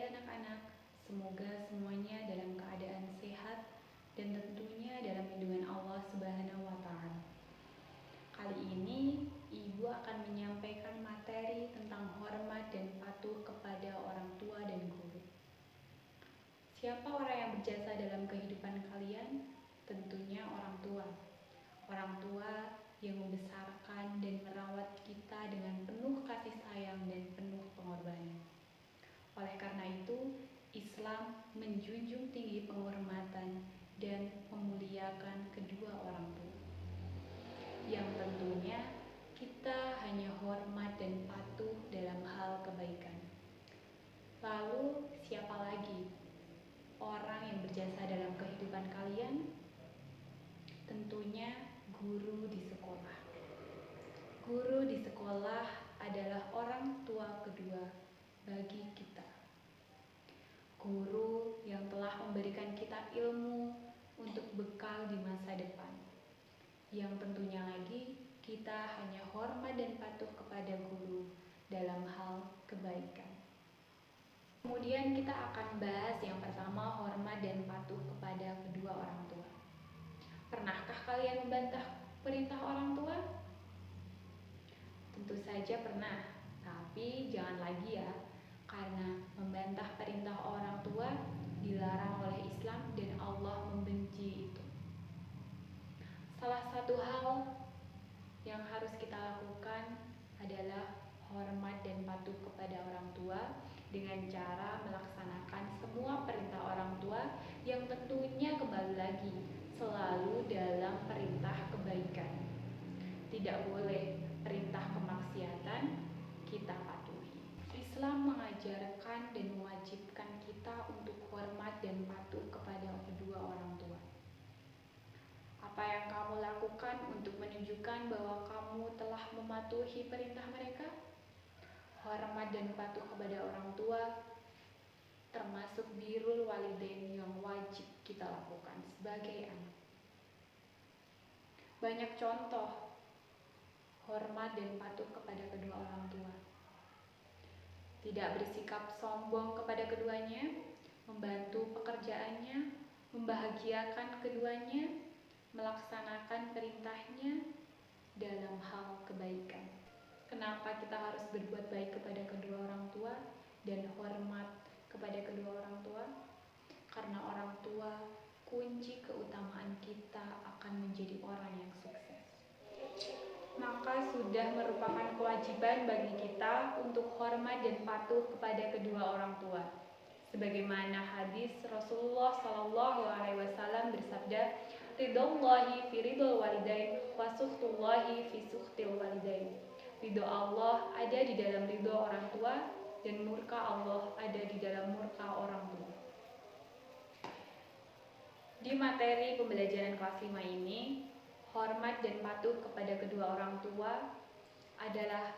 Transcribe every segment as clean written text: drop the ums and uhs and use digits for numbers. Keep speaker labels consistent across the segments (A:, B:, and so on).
A: Hai anak-anak, semoga semuanya dalam keadaan sehat dan tentunya dalam lindungan Allah Subhanahu wa Ta'ala. Kali ini Ibu akan menyampaikan materi tentang hormat dan patuh kepada orang tua dan guru. Siapa orang yang berjasa dalam kehidupan kalian? Tentunya orang tua. Orang tua yang membesarkan dan merawat kita dengan penuh kasih sayang dan penuh pengorbanan. Oleh karena itu, Islam menjunjung tinggi penghormatan dan memuliakan kedua orang tua. Yang tentunya kita hanya hormat dan patuh dalam hal kebaikan. Lalu, siapa lagi orang yang berjasa dalam kehidupan kalian? Tentunya guru di sekolah. Guru di sekolah adalah orang tua kedua bagi kita. Guru yang telah memberikan kita ilmu untuk bekal di masa depan. Yang tentunya lagi kita hanya hormat dan patuh kepada guru dalam hal kebaikan. Kemudian kita akan bahas yang pertama, hormat dan patuh kepada kedua orang tua. Pernahkah kalian membantah perintah orang tua? Tentu saja pernah, tapi jangan lagi ya. Karena membantah perintah orang tua dilarang oleh Islam dan Allah membenci itu. Salah satu hal yang harus kita lakukan adalah hormat dan patuh kepada orang tua dengan cara melaksanakan semua perintah orang tua yang tentunya kembali lagi selalu dalam perintah kebaikan. Tidak boleh perintah kemaksiatan kita patuhi. Islam mengajarkan dan mewajibkan kita untuk hormat dan patuh kepada kedua orang tua. Apa yang kamu lakukan untuk menunjukkan bahwa kamu telah mematuhi perintah mereka? Hormat dan patuh kepada orang tua termasuk birrul walidain yang wajib kita lakukan sebagai anak. Banyak contoh hormat dan patuh kepada kedua orang tua. Tidak bersikap sombong kepada keduanya, membantu pekerjaannya, membahagiakan keduanya, melaksanakan perintahnya dalam hal kebaikan. Kenapa kita harus berbuat baik kepada kedua orang tua dan hormat kepada kedua orang tua? Karena orang tua kunci keutamaan kita akan menjadi orang yang sukses. Maka sudah merupakan kewajiban bagi kita untuk hormat dan patuh kepada kedua orang tua. Sebagaimana hadis Rasulullah SAW bersabda, "Ridhollahi fi ridhol walidain, wa sukhtullahi fi sukhtil walidain." Ridho Allah ada di dalam ridho orang tua dan murka Allah ada di dalam murka orang tua. Di materi pembelajaran kelas 5 ini, hormat dan patuh kepada kedua orang tua adalah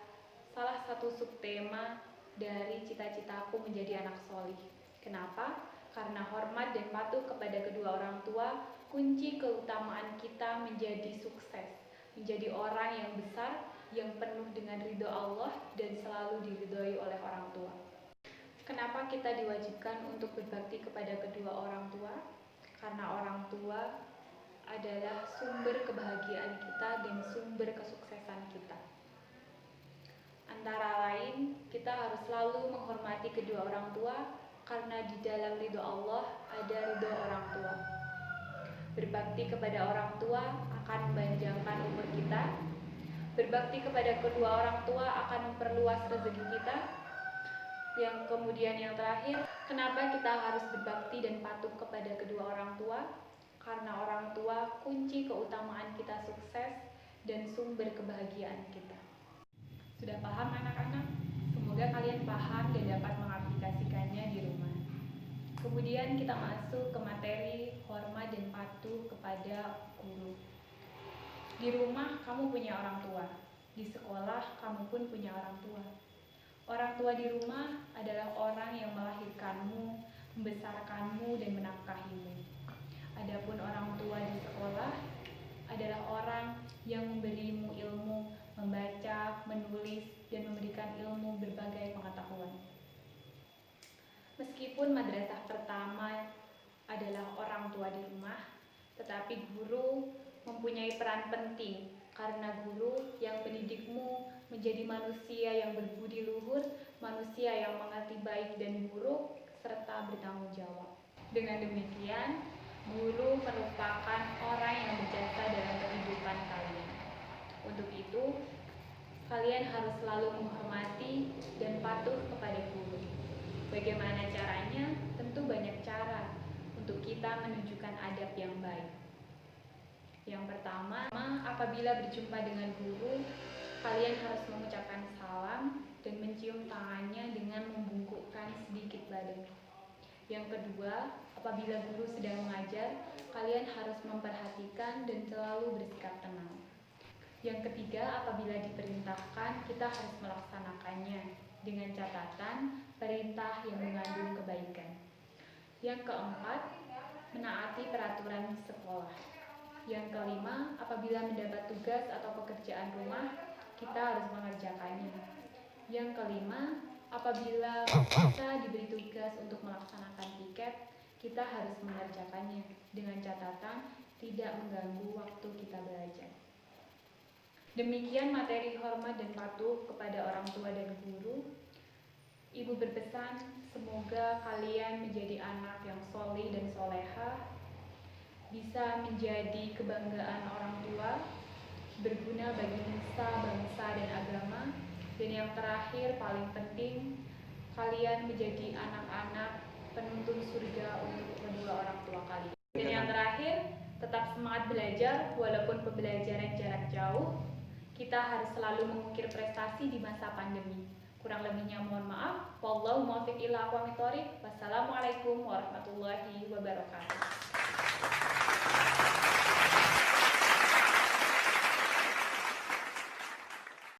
A: salah satu subtema dari cita-citaku menjadi anak solih. Kenapa? Karena hormat dan patuh kepada kedua orang tua kunci keutamaan kita menjadi sukses, menjadi orang yang besar, yang penuh dengan ridho Allah dan selalu diridhoi oleh orang tua. Kenapa kita diwajibkan untuk berbakti kepada kedua orang tua? Karena orang tua adalah sumber kebahagiaan kita dan sumber kesuksesan kita. Antara lain, kita harus selalu menghormati kedua orang tua karena di dalam ridho Allah ada ridho orang tua. Berbakti kepada orang tua akan memanjangkan umur kita. Berbakti kepada kedua orang tua akan memperluas rezeki kita. Yang kemudian yang terakhir, kenapa kita harus berbakti dan patuh kepada kedua orang tua? Karena orang tua kunci keutamaan kita sukses dan sumber kebahagiaan kita. Sudah paham anak-anak? Semoga kalian paham dan dapat mengaplikasikannya di rumah. Kemudian kita masuk ke materi hormat dan patuh kepada guru. Di rumah kamu punya orang tua, di sekolah kamu pun punya orang tua. Orang tua di rumah adalah orang yang melahirkanmu, membesarkanmu dan menafkahimu. Adapun orang tua di sekolah adalah orang yang memberimu ilmu, membaca, menulis, dan memberikan ilmu berbagai pengetahuan. Meski orang tua di rumah, tetapi guru mempunyai peran penting karena guru yang mendidikmu menjadi manusia yang berbudi luhur, manusia yang mengerti baik dan buruk, serta bertanggung jawab. Dengan demikian, guru merupakan orang yang berjasa dalam kehidupan kalian. Untuk itu, kalian harus selalu menghormati dan patuh kepada guru. Bagaimana caranya? Tentu banyak cara untuk kita menunjukkan adab yang baik. Yang pertama, apabila berjumpa dengan guru, kalian harus mengucapkan salam dan mencium tangannya dengan membungkukkan sedikit badan. Yang kedua, apabila guru sedang mengajar, kalian harus memperhatikan dan selalu bersikap tenang. Yang ketiga, apabila diperintahkan, kita harus melaksanakannya dengan catatan perintah yang mengandung kebaikan. Yang keempat, menaati peraturan sekolah. Yang kelima, apabila mendapat tugas atau pekerjaan rumah, kita harus mengerjakannya. Yang kelima, apabila kita diberi tugas untuk melaksanakan piket, kita harus mengerjakannya dengan catatan tidak mengganggu waktu kita belajar. Demikian materi hormat dan patuh kepada orang tua dan guru. Ibu berpesan, semoga kalian menjadi anak yang soleh dan soleha, bisa menjadi kebanggaan orang tua, berguna bagi nusa, bangsa, dan agama. Dan yang terakhir, paling penting, kalian menjadi anak-anak penuntun surga untuk kedua orang tua kalian. Dan yang terakhir, tetap semangat belajar walaupun pembelajaran jarak jauh. Kita harus selalu mengukir prestasi di masa pandemi. Kurang lebihnya mohon maaf. Wallahu muwaffiq ila aqwamit thoriq. Wassalamualaikum warahmatullahi wabarakatuh.